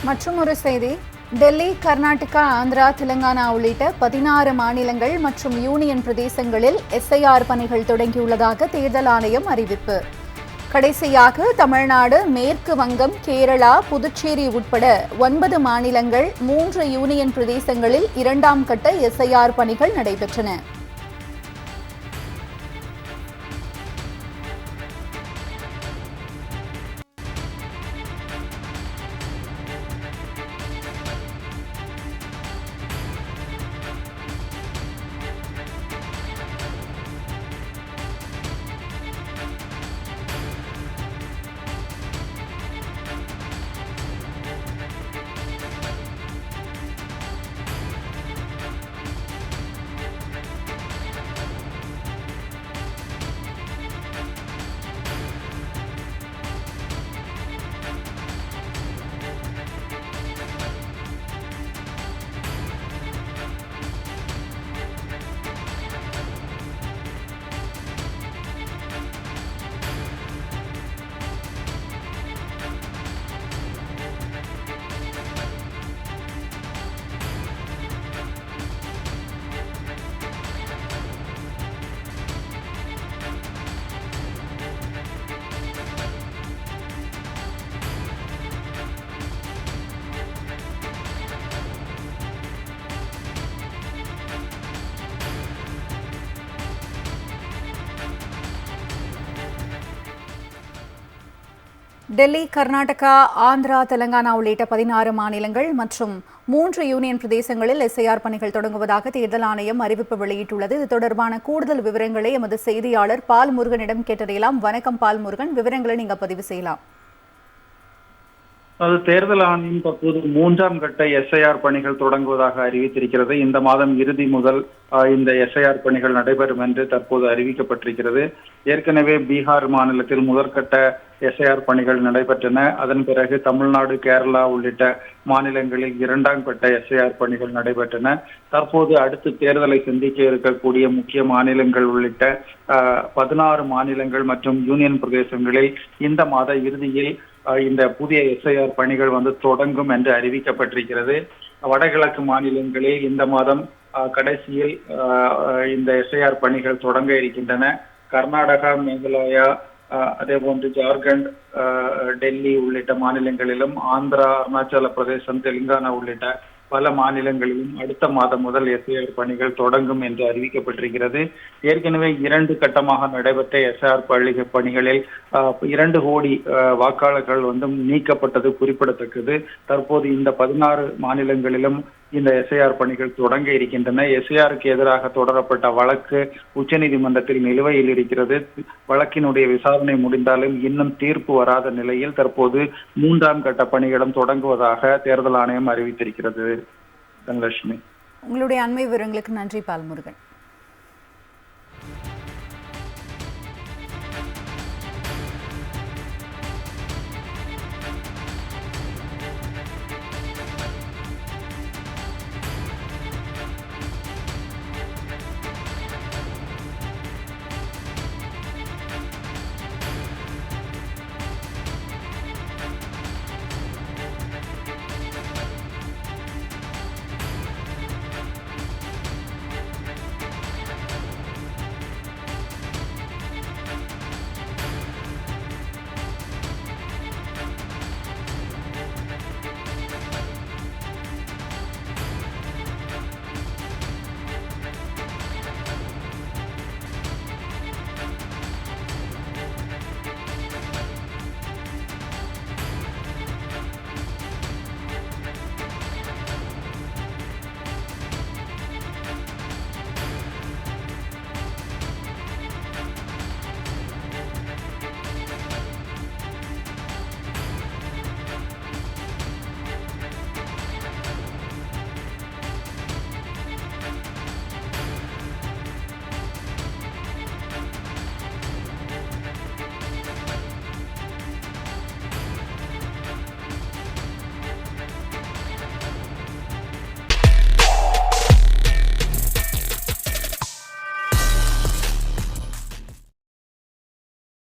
மற்றும் ஒரு செய்தி, டெல்லி, கர்நாடகா, ஆந்திரா, தெலுங்கானா உள்ளிட்ட 16 மாநிலங்கள் மற்றும் யூனியன் பிரதேசங்களில் எஸ்ஐஆர் பணிகள் தொடங்கியுள்ளதாக தேர்தல் ஆணையம் அறிவிப்பு. கடைசியாக தமிழ்நாடு, மேற்கு வங்கம், கேரளா, புதுச்சேரி உட்பட 9 மாநிலங்கள், 3 யூனியன் பிரதேசங்களில் 2ஆம் கட்ட எஸ்ஐஆர் பணிகள் நடைபெற்றன. டெல்லி, கர்நாடகா, ஆந்திரா, தெலுங்கானா உள்ளிட்ட 16 மாநிலங்கள் மற்றும் 3 யூனியன் பிரதேசங்களில் எஸ்ஐஆர் பணிகள் தொடங்குவதாக தேர்தல் ஆணையம் அறிவிப்பு வெளியிட்டுள்ளது. இது தொடர்பான கூடுதல் விவரங்களை எமது செய்தியாளர் பால் முருகனிடம் கேட்டறியலாம். வணக்கம் பால் முருகன், விவரங்களை நீங்க பதிவு செய்யலாம். அது தேர்தல் ஆணையம் தற்போது 3ஆம் கட்ட எஸ்ஐஆர் பணிகள் தொடங்குவதாக அறிவித்திருக்கிறது. இந்த மாதம் இறுதி முதல் இந்த எஸ்ஐஆர் பணிகள் நடைபெறும் என்று தற்போது அறிவிக்கப்பட்டிருக்கிறது. ஏற்கனவே பீகார் மாநிலத்தில் முதற்கட்ட எஸ்ஐஆர் பணிகள் நடைபெற்றன. அதன் பிறகு தமிழ்நாடு, கேரளா உள்ளிட்ட மாநிலங்களில் 2ஆம் கட்ட எஸ்ஐஆர் பணிகள் நடைபெற்றன. தற்போது அடுத்து தேர்தலை சந்திக்க இருக்கக்கூடிய முக்கிய மாநிலங்கள் உள்ளிட்ட 16 மாநிலங்கள் மற்றும் யூனியன் பிரதேசங்களில் இந்த மாத இறுதியில் இந்த புதிய எஸ்ஐஆர் பணிகள் தொடங்கும் என்று அறிவிக்கப்பட்டிருக்கிறது. வடகிழக்கு மாநிலங்களில் இந்த மாதம் கடைசியில் இந்த எஸ்ஐஆர் பணிகள் தொடங்க இருக்கின்றன. கர்நாடகா, மேகாலயா, அதே போன்று ஜார்க்கண்ட், டெல்லி உள்ளிட்ட மாநிலங்களிலும், ஆந்திரா, அருணாச்சல பிரதேசம், தெலுங்கானா உள்ளிட்ட பல மாநிலங்களிலும் அடுத்த மாதம் முதல் எஸ்ஐஆர் பணிகள் தொடங்கும் என்று அறிவிக்கப்பட்டிருக்கிறது. ஏற்கனவே 2 கட்டமாக நடைபெற்ற எஸ்ஐஆர் பணிகளில் 2 கோடி வாக்காளர்கள் நீக்கப்பட்டது குறிப்பிடத்தக்கது. தற்போது இந்த 16 மாநிலங்களிலும் இந்த எஸ்ஐஆர் பணிகள் தொடங்க இருக்கின்றன. எஸ்ஐஆருக்கு எதிராக தொடரப்பட்ட வழக்கு உச்சநீதிமன்றத்தில் நிலுவையில் இருக்கிறது. வழக்கினுடைய விசாரணை முடிந்தாலும் இன்னும் தீர்ப்பு வராத நிலையில் தற்போது 3ஆம் கட்ட பணிகளும் தொடங்குவதாக தேர்தல் ஆணையம் அறிவித்திருக்கிறது. தனலட்சுமி, உங்களுடைய அண்மை விவரங்களுக்கு நன்றி பால் முருகன்.